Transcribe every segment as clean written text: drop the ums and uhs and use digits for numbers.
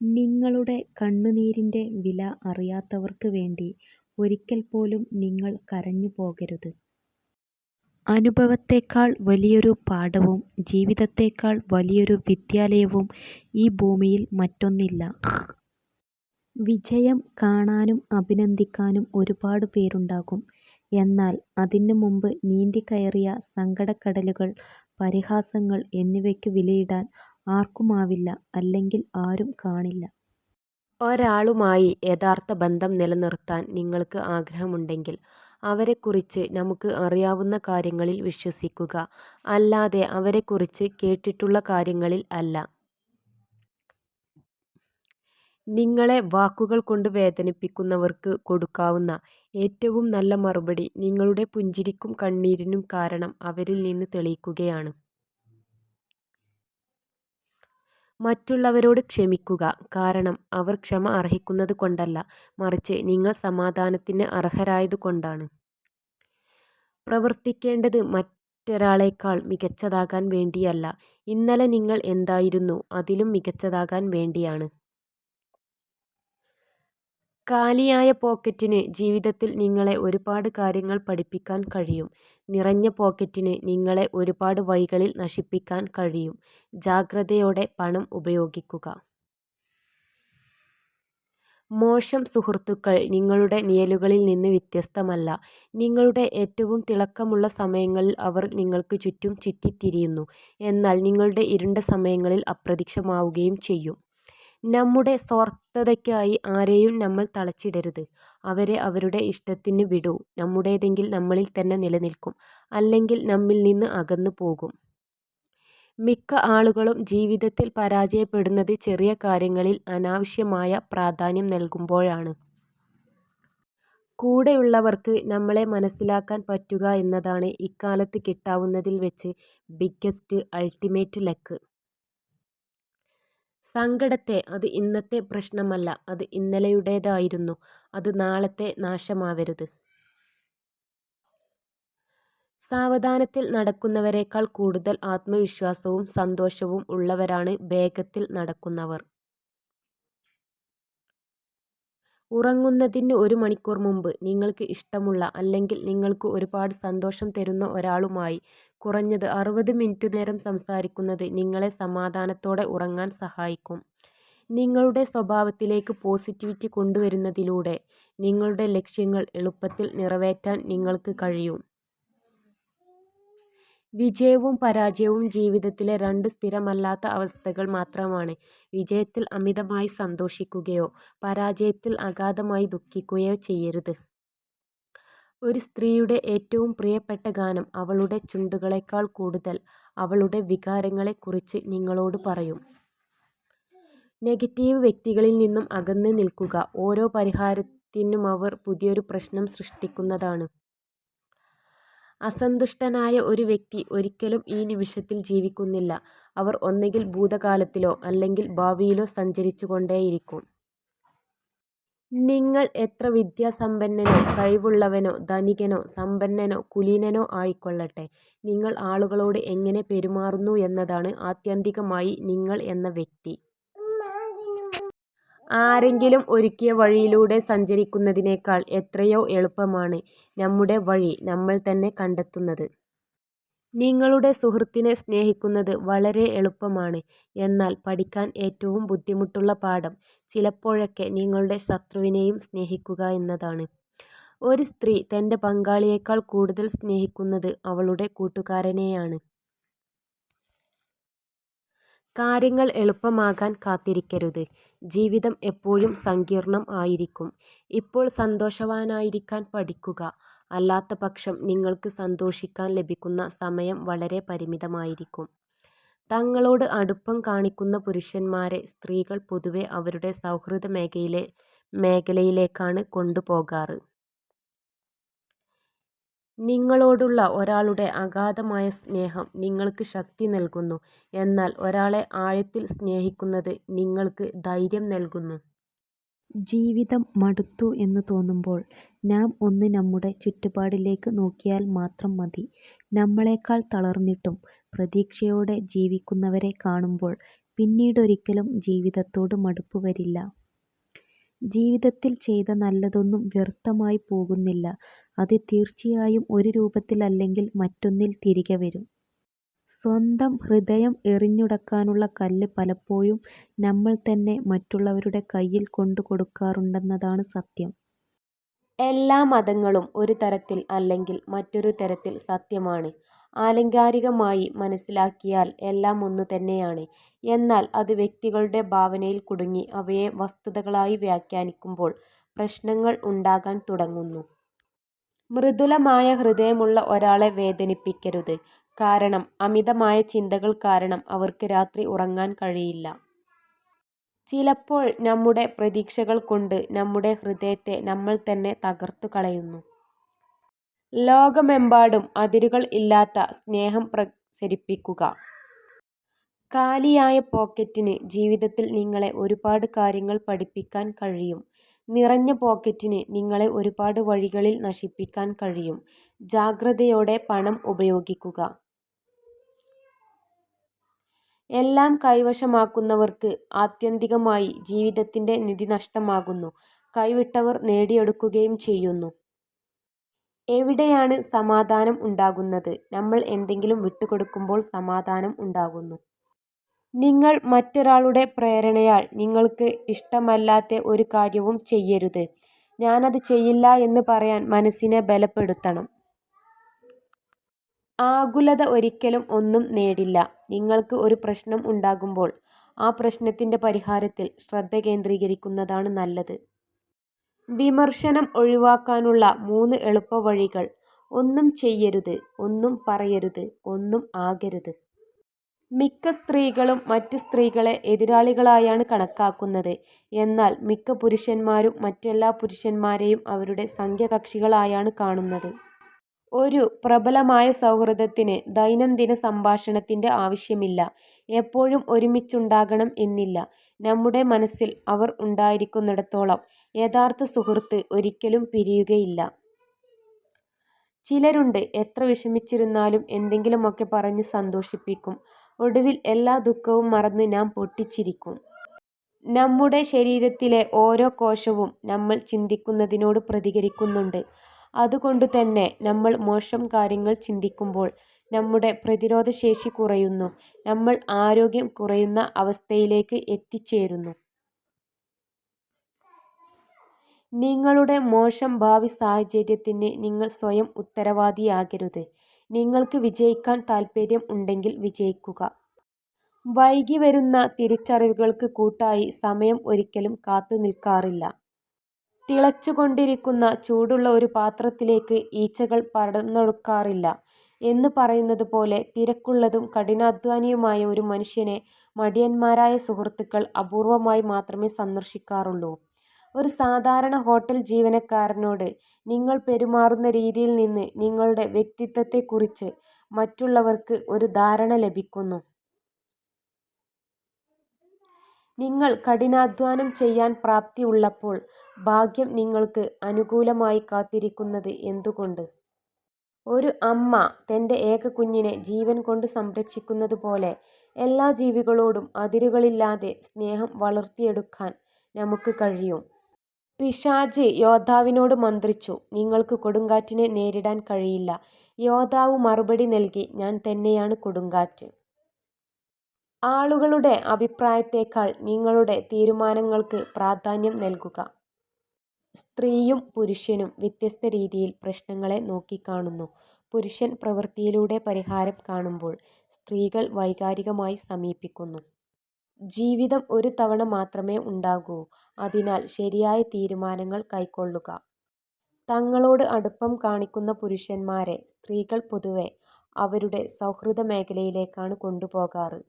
നിങ്ങളുടെ കണ്ണുനീരിന്റെ വില അറിയാത്തവർക്ക് വേണ്ടി ഒരിക്കൽ പോലും നിങ്ങൾ കരഞ്ഞു പോകരുത്. അനുഭവത്തേക്കാൾ വലിയൊരു പാഠവും ജീവിതത്തേക്കാൾ വലിയൊരു വിദ്യാലയവും ഈ ഭൂമിയിൽ മറ്റൊന്നില്ല. വിജയം കാണാനും അഭിനന്ദിക്കാനും ഒരുപാട് പേരുണ്ടാകും. എന്നാൽ അതിനു മുമ്പ് നീന്തിക്കയറിയ സങ്കടക്കടലുകൾ, പരിഹാസങ്ങൾ എന്നിവയ്ക്ക് വിലയിടാൻ ആർക്കുമാവില്ല, അല്ലെങ്കിൽ ആരും കാണില്ല. ഒരാളുമായി യഥാർത്ഥ ബന്ധം നിലനിർത്താൻ നിങ്ങൾക്ക് ആഗ്രഹമുണ്ടെങ്കിൽ അവരെക്കുറിച്ച് നമുക്ക് അറിയാവുന്ന കാര്യങ്ങളിൽ വിശ്വസിക്കുക, അല്ലാതെ അവരെക്കുറിച്ച് കേട്ടിട്ടുള്ള കാര്യങ്ങളിൽ അല്ല. നിങ്ങളെ വാക്കുകൾ കൊണ്ട് വേദനിപ്പിക്കുന്നവർക്ക് കൊടുക്കാവുന്ന ഏറ്റവും നല്ല മറുപടി നിങ്ങളുടെ പുഞ്ചിരിക്കും കണ്ണീരിനും കാരണം അവരിൽ നിന്ന് തെളിയിക്കുകയാണ്. മറ്റുള്ളവരോട് ക്ഷമിക്കുക, കാരണം അവർ ക്ഷമ അർഹിക്കുന്നത് കൊണ്ടല്ല, മറിച്ച് നിങ്ങൾ സമാധാനത്തിന് അർഹരായതുകൊണ്ടാണ്. പ്രവർത്തിക്കേണ്ടത് മറ്റൊരാളേക്കാൾ മികച്ചതാകാൻ വേണ്ടിയല്ല, ഇന്നലെ നിങ്ങൾ എന്തായിരുന്നു അതിലും മികച്ചതാകാൻ വേണ്ടിയാണ്. കാലിയായ പോക്കറ്റിന് ജീവിതത്തിൽ നിങ്ങളെ ഒരുപാട് കാര്യങ്ങൾ പഠിപ്പിക്കാൻ കഴിയും. നിറഞ്ഞ പോക്കറ്റിന് നിങ്ങളെ ഒരുപാട് വഴികളിൽ നശിപ്പിക്കാൻ കഴിയും. ജാഗ്രതയോടെ പണം ഉപയോഗിക്കുക. മോശം സുഹൃത്തുക്കൾ നിങ്ങളുടെ നിഴലുകളിൽ നിന്ന് വ്യത്യസ്തമല്ല. നിങ്ങളുടെ ഏറ്റവും തിളക്കമുള്ള സമയങ്ങളിൽ അവർ നിങ്ങൾക്ക് ചുറ്റും ചുറ്റിത്തിരിയുന്നു, എന്നാൽ നിങ്ങളുടെ ഇരുണ്ട സമയങ്ങളിൽ അപ്രത്യക്ഷമാവുകയും ചെയ്യും. നമ്മുടെ സ്വാർത്ഥതയ്ക്കായി ആരെയും നമ്മൾ തളച്ചിടരുത്. അവരെ അവരുടെ ഇഷ്ടത്തിന് വിടൂ. നമ്മുടേതെങ്കിൽ നമ്മളിൽ തന്നെ നിലനിൽക്കും, അല്ലെങ്കിൽ നമ്മിൽ നിന്ന് അകന്നു പോകും. മിക്ക ആളുകളും ജീവിതത്തിൽ പരാജയപ്പെടുന്നത് ചെറിയ കാര്യങ്ങളിൽ അനാവശ്യമായ പ്രാധാന്യം നൽകുമ്പോഴാണ്. കൂടെയുള്ളവർക്ക് നമ്മളെ മനസ്സിലാക്കാൻ പറ്റുക എന്നതാണ് ഇക്കാലത്ത് കിട്ടാവുന്നതിൽ വെച്ച് ബിഗ്ഗസ്റ്റ് അൾട്ടിമേറ്റ് ലക്ക്. സങ്കടത്തെ അത് ഇന്നത്തെ പ്രശ്നമല്ല, അത് ഇന്നലെയുടേതായിരുന്നു, അത് നാളത്തെ നാശമാവരുത്. സാവധാനത്തിൽ നടക്കുന്നവരെക്കാൾ കൂടുതൽ ആത്മവിശ്വാസവും സന്തോഷവും ഉള്ളവരാണ് വേഗത്തിൽ നടക്കുന്നവർ. ഉറങ്ങുന്നതിന് 1 മണിക്കൂർ മുമ്പ് നിങ്ങൾക്ക് ഇഷ്ടമുള്ള, അല്ലെങ്കിൽ നിങ്ങൾക്ക് ഒരുപാട് സന്തോഷം തരുന്ന ഒരാളുമായി കുറഞ്ഞത് 60 മിനിറ്റ് നേരം സംസാരിക്കുന്നത് നിങ്ങളെ സമാധാനത്തോടെ ഉറങ്ങാൻ സഹായിക്കും. നിങ്ങളുടെ സ്വഭാവത്തിലേക്ക് പോസിറ്റിവിറ്റി കൊണ്ടുവരുന്നതിലൂടെ നിങ്ങളുടെ ലക്ഷ്യങ്ങൾ എളുപ്പത്തിൽ നിറവേറ്റാൻ നിങ്ങൾക്ക് കഴിയും. വിജയവും പരാജയവും ജീവിതത്തിലെ 2 സ്ഥിരമല്ലാത്ത അവസ്ഥകൾ മാത്രമാണ്. വിജയത്തിൽ അമിതമായി സന്തോഷിക്കുകയോ പരാജയത്തിൽ അഗാധമായി ദുഃഖിക്കുകയോ ചെയ്യരുത്. ഒരു സ്ത്രീയുടെ ഏറ്റവും പ്രിയപ്പെട്ട ഗാനം അവളുടെ ചുണ്ടുകളേക്കാൾ കൂടുതൽ അവളുടെ വികാരങ്ങളെക്കുറിച്ച് നിങ്ങളോട് പറയും. നെഗറ്റീവ് വ്യക്തികളിൽ നിന്നും അകന്ന് നിൽക്കുക. ഓരോ പരിഹാരത്തിനുമവർ പുതിയൊരു പ്രശ്നം സൃഷ്ടിക്കുന്നതാണ്. അസന്തുഷ്ടനായ ഒരു വ്യക്തി ഒരിക്കലും ഈ നിമിഷത്തിൽ ജീവിക്കുന്നില്ല. അവർ ഒന്നുകിൽ ഭൂതകാലത്തിലോ അല്ലെങ്കിൽ ഭാവിയിലോ സഞ്ചരിച്ചുകൊണ്ടേയിരിക്കും. നിങ്ങൾ എത്ര വിദ്യാസമ്പന്നനോ കഴിവുള്ളവനോ ധനികനോ സമ്പന്നനോ കുലീനനോ ആയിക്കൊള്ളട്ടെ, നിങ്ങൾ ആളുകളോട് എങ്ങനെ പെരുമാറുന്നു എന്നതാണ് ആത്യന്തികമായി നിങ്ങൾ എന്ന വ്യക്തി. ആരെങ്കിലും ഒരുക്കിയ വഴിയിലൂടെ സഞ്ചരിക്കുന്നതിനേക്കാൾ എത്രയോ എളുപ്പമാണ് നമ്മുടെ വഴി നമ്മൾ തന്നെ കണ്ടെത്തുന്നത്. നിങ്ങളുടെ സുഹൃത്തിനെ സ്നേഹിക്കുന്നത് വളരെ എളുപ്പമാണ്, എന്നാൽ പഠിക്കാൻ ഏറ്റവും ബുദ്ധിമുട്ടുള്ള പാഠം ചിലപ്പോഴൊക്കെ നിങ്ങളുടെ ശത്രുവിനെയും സ്നേഹിക്കുക എന്നതാണ്. ഒരു സ്ത്രീ തൻ്റെ പങ്കാളിയേക്കാൾ കൂടുതൽ സ്നേഹിക്കുന്നത് അവളുടെ കൂട്ടുകാരനെയാണ്. കാര്യങ്ങൾ എളുപ്പമാകാൻ കാത്തിരിക്കരുത്. ജീവിതം എപ്പോഴും സങ്കീർണം ആയിരിക്കും. ഇപ്പോൾ സന്തോഷവാനായിരിക്കാൻ പഠിക്കുക, അല്ലാത്തപക്ഷം നിങ്ങൾക്ക് സന്തോഷിക്കാൻ ലഭിക്കുന്ന സമയം വളരെ പരിമിതമായിരിക്കും. തങ്ങളോട് അടുപ്പം കാണിക്കുന്ന പുരുഷന്മാരെ സ്ത്രീകൾ പൊതുവെ അവരുടെ സൗഹൃദ മേഖലയിലേക്കാണ് കൊണ്ടുപോകാറ്. നിങ്ങളോടുള്ള ഒരാളുടെ അഗാധമായ സ്നേഹം നിങ്ങൾക്ക് ശക്തി നൽകുന്നു, എന്നാൽ ഒരാളെ ആഴത്തിൽ സ്നേഹിക്കുന്നത് നിങ്ങൾക്ക് ധൈര്യം നൽകുന്നു. ജീവിതം മടുത്തു എന്ന് തോന്നുമ്പോൾ നാം ഒന്ന് നമ്മുടെ ചുറ്റുപാടിലേക്ക് നോക്കിയാൽ മാത്രം മതി. നമ്മളെക്കാൾ തളർന്നിട്ടും പ്രതീക്ഷയോടെ ജീവിക്കുന്നവരെ കാണുമ്പോൾ പിന്നീടൊരിക്കലും ജീവിതത്തോട് മടുപ്പ് വരില്ല. ജീവിതത്തിൽ ചെയ്ത നല്ലതൊന്നും വ്യർത്ഥമായി പോകുന്നില്ല. അത് തീർച്ചയായും ഒരു രൂപത്തിലല്ലെങ്കിൽ മറ്റൊന്നിൽ തിരികെ വരും. സ്വന്തം ഹൃദയം എറിഞ്ഞുടക്കാനുള്ള കല്ല് പലപ്പോഴും നമ്മൾ തന്നെ മറ്റുള്ളവരുടെ കയ്യിൽ കൊണ്ടുകൊടുക്കാറുണ്ടെന്നതാണ് സത്യം. എല്ലാ മതങ്ങളും ഒരു തരത്തിൽ അല്ലെങ്കിൽ മറ്റൊരു തരത്തിൽ സത്യമാണ്. ആലങ്കാരികമായി മനസ്സിലാക്കിയാൽ എല്ലാം ഒന്നു തന്നെയാണ്. എന്നാൽ അത് വ്യക്തികളുടെ ഭാവനയിൽ കുടുങ്ങി അവയെ വസ്തുതകളായി വ്യാഖ്യാനിക്കുമ്പോൾ പ്രശ്നങ്ങൾ ഉണ്ടാകാൻ തുടങ്ങുന്നു. മൃദുലമായ ഹൃദയമുള്ള ഒരാളെ വേദനിപ്പിക്കരുത്. കാരണം അമിതമായ ചിന്തകൾ കാരണം അവർക്ക് രാത്രി ഉറങ്ങാൻ കഴിയില്ല. ചിലപ്പോൾ നമ്മുടെ പ്രതീക്ഷകൾ കൊണ്ട് നമ്മുടെ ഹൃദയത്തെ നമ്മൾ തന്നെ തകർത്തു കളയുന്നു. ലോകമെമ്പാടും അതിരുകൾ ഇല്ലാത്ത സ്നേഹം പ്രസരിപ്പിക്കുക. കാലിയായ പോക്കറ്റിന് ജീവിതത്തിൽ നിങ്ങളെ ഒരുപാട് കാര്യങ്ങൾ പഠിപ്പിക്കാൻ കഴിയും. നിറഞ്ഞ പോക്കറ്റിന് നിങ്ങളെ ഒരുപാട് വഴികളിൽ നശിപ്പിക്കാൻ കഴിയും. ജാഗ്രതയോടെ പണം ഉപയോഗിക്കുക. എല്ലാം കൈവശമാക്കുന്നവർക്ക് ആത്യന്തികമായി ജീവിതത്തിന്റെ നിധി നഷ്ടമാകുന്നു. കൈവിട്ടവർ നേടിയെടുക്കുകയും ചെയ്യുന്നു. എവിടെയാണ് സമാധാനം ഉണ്ടാകുന്നത്? നമ്മൾ എന്തെങ്കിലും വിട്ടുകൊടുക്കുമ്പോൾ സമാധാനം ഉണ്ടാകുന്നു. നിങ്ങൾ മറ്റൊരാളുടെ പ്രേരണയാൽ നിങ്ങൾക്ക് ഇഷ്ടമല്ലാത്ത ഒരു കാര്യവും ചെയ്യരുത്. ഞാനത് ചെയ്യില്ല എന്ന് പറയാൻ മനസ്സിനെ ബലപ്പെടുത്തണം. ആകുലത ഒരിക്കലും ഒന്നും നേടില്ല. നിങ്ങൾക്ക് ഒരു പ്രശ്നം ഉണ്ടാകുമ്പോൾ ആ പ്രശ്നത്തിന്റെ പരിഹാരത്തിൽ ശ്രദ്ധ കേന്ദ്രീകരിക്കുന്നതാണ് നല്ലത്. വിമർശനം ഒഴിവാക്കാനുള്ള 3 എളുപ്പവഴികൾ. ഒന്നും ചെയ്യരുത്, ഒന്നും പറയരുത്, ഒന്നും ആകരുത്. മിക്ക സ്ത്രീകളും മറ്റ് സ്ത്രീകളെ എതിരാളികളായാണ് കണക്കാക്കുന്നത്. എന്നാൽ മിക്ക പുരുഷന്മാരും മറ്റെല്ലാ പുരുഷന്മാരെയും അവരുടെ സഖ്യകക്ഷികളായാണ് കാണുന്നത്. ഒരു പ്രബലമായ സൗഹൃദത്തിന് ദൈനംദിന സംഭാഷണത്തിന്റെ ആവശ്യമില്ല. എപ്പോഴും ഒരുമിച്ചുണ്ടാകണം എന്നില്ല. നമ്മുടെ മനസ്സിൽ അവർ ഉണ്ടായിരിക്കുന്നിടത്തോളം യഥാർത്ഥ സുഹൃത്ത് ഒരിക്കലും പിരിയുകയില്ല. ചിലരുണ്ട്, എത്ര വിഷമിച്ചിരുന്നാലും എന്തെങ്കിലുമൊക്കെ പറഞ്ഞ് സന്തോഷിപ്പിക്കും. ഒടുവിൽ എല്ലാ ദുഃഖവും മറന്ന് നാം പൊട്ടിച്ചിരിക്കും. നമ്മുടെ ശരീരത്തിലെ ഓരോ കോശവും നമ്മൾ ചിന്തിക്കുന്നതിനോട് പ്രതികരിക്കുന്നുണ്ട്. അതുകൊണ്ടുതന്നെ നമ്മൾ മോശം കാര്യങ്ങൾ ചിന്തിക്കുമ്പോൾ നമ്മുടെ പ്രതിരോധശേഷി കുറയുന്നു. നമ്മൾ ആരോഗ്യം കുറയുന്ന അവസ്ഥയിലേക്ക് എത്തിച്ചേരുന്നു. നിങ്ങളുടെ മോശം ഭാവി സാഹചര്യത്തിന് നിങ്ങൾ സ്വയം ഉത്തരവാദിയാകരുത്. നിങ്ങൾക്ക് വിജയിക്കാൻ താൽപര്യം ഉണ്ടെങ്കിൽ വിജയിക്കുക. വൈകി വരുന്ന തിരിച്ചറിവുകൾക്ക് കൂട്ടായി സമയം ഒരിക്കലും കാത്തുനിൽക്കാറില്ല. തിളച്ചുകൊണ്ടിരിക്കുന്ന ചൂടുള്ള ഒരു പാത്രത്തിലേക്ക് ഈച്ചകൾ പടർന്നൊഴുകാറില്ല എന്ന് പറയുന്നത് പോലെ തിരക്കുള്ളതും കഠിനാധ്വാനിയുമായ ഒരു മനുഷ്യനെ മടിയന്മാരായ സുഹൃത്തുക്കൾ അപൂർവമായി മാത്രമേ സന്ദർശിക്കാറുള്ളൂ. ഒരു സാധാരണ ഹോട്ടൽ ജീവനക്കാരനോട് നിങ്ങൾ പെരുമാറുന്ന രീതിയിൽ നിന്ന് നിങ്ങളുടെ വ്യക്തിത്വത്തെക്കുറിച്ച് മറ്റുള്ളവർക്ക് ഒരു ധാരണ ലഭിക്കുന്നു. നിങ്ങൾ കഠിനാധ്വാനം ചെയ്യാൻ പ്രാപ്തിയുള്ളപ്പോൾ ഭാഗ്യം നിങ്ങൾക്ക് അനുകൂലമായി കാത്തിരിക്കുന്നത് എന്തുകൊണ്ട്? ഒരു അമ്മ തന്റെ ഏക കുഞ്ഞിനെ ജീവൻ കൊണ്ട് സംരക്ഷിക്കുന്നത് പോലെ എല്ലാ ജീവികളോടും അതിരുകളില്ലാതെ സ്നേഹം വളർത്തിയെടുക്കാൻ നമുക്ക് കഴിയും. പിശാച് യോദ്ധാവിനോട് മന്ത്രിച്ചു, നിങ്ങൾക്ക് കൊടുങ്കാറ്റിനെ നേരിടാൻ കഴിയില്ല. യോദ്ധാവ് മറുപടി നൽകി, ഞാൻ തന്നെയാണ് കൊടുങ്കാറ്റ്. ആളുകളുടെ അഭിപ്രായത്തേക്കാൾ നിങ്ങളുടെ തീരുമാനങ്ങൾക്ക് പ്രാധാന്യം നൽകുക. സ്ത്രീയും പുരുഷനും വ്യത്യസ്ത രീതിയിൽ പ്രശ്നങ്ങളെ നോക്കിക്കാണുന്നു. പുരുഷൻ പ്രവൃത്തിയിലൂടെ പരിഹാരം കാണുമ്പോൾ സ്ത്രീകൾ വൈകാരികമായി സമീപിക്കുന്നു. ജീവിതം ഒരു തവണ മാത്രമേ ഉണ്ടാകൂ. അതിനാൽ ശരിയായ തീരുമാനങ്ങൾ കൈക്കൊള്ളുക. തങ്ങളോട് അടുപ്പം കാണിക്കുന്ന പുരുഷന്മാരെ സ്ത്രീകൾ പൊതുവെ അവരുടെ സൗഹൃദ മേഖലയിലേക്കാണ് കൊണ്ടുപോകാറ്.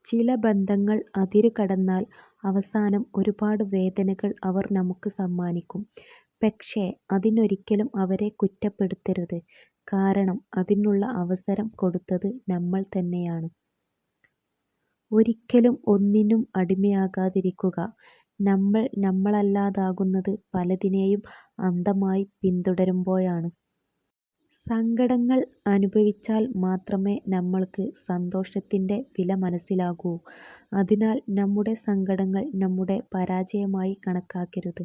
ചില ബന്ധങ്ങൾ അതിരു കടന്നാൽ അവസാനം ഒരുപാട് വേദനകൾ അവർ നമുക്ക് സമ്മാനിക്കും. പക്ഷേ അതിനൊരിക്കലും അവരെ കുറ്റപ്പെടുത്തരുത്. കാരണം അതിനുള്ള അവസരം കൊടുത്തത് നമ്മൾ തന്നെയാണ്. ഒരിക്കലും ഒന്നിനും അടിമയാകാതിരിക്കുക. നമ്മൾ നമ്മളല്ലാതാകുന്നത് പലതിനെയും അന്ധമായി പിന്തുടരുമ്പോഴാണ്. സങ്കടങ്ങൾ അനുഭവിച്ചാൽ മാത്രമേ നമ്മൾക്ക് സന്തോഷത്തിൻ്റെ വില മനസ്സിലാകൂ. അതിനാൽ നമ്മുടെ സങ്കടങ്ങൾ നമ്മുടെ പരാജയമായി കണക്കാക്കരുത്.